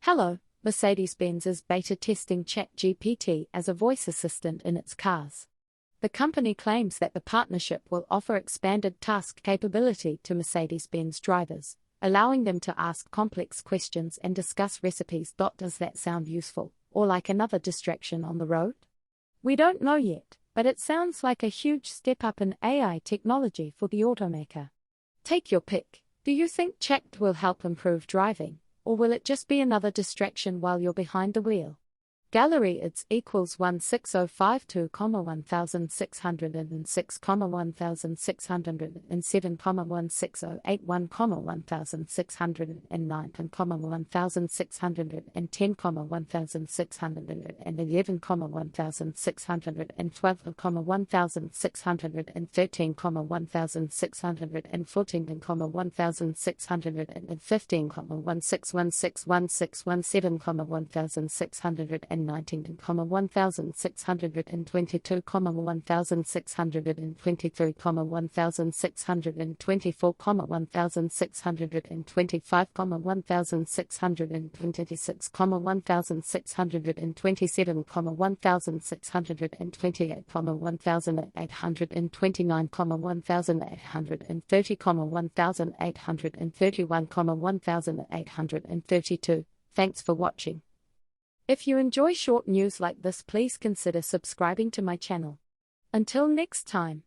Hello, Mercedes-Benz is beta testing ChatGPT as a voice assistant in its cars. The company claims that the partnership will offer expanded task capability to Mercedes-Benz drivers, allowing them to ask complex questions and discuss recipes. Does that sound useful, or like another distraction on the road? We don't know yet, but it sounds like a huge step up in AI technology for the automaker. Take your pick. Do you think Chat will help improve driving, or will it just be another distraction while you're behind the wheel? Gallery IDs equals 16052, 1606, 1607, 16081, 1609, and 1610, 1611, 1612, 1613, 1614, and 1615, 1616, 1617, 19, 1622, 1623, 1624, 1625, 1626, 1627, 1628, 1829, 1830, 1831, 1832. Thanks for watching. If you enjoy short news like this, please consider subscribing to my channel. Until next time.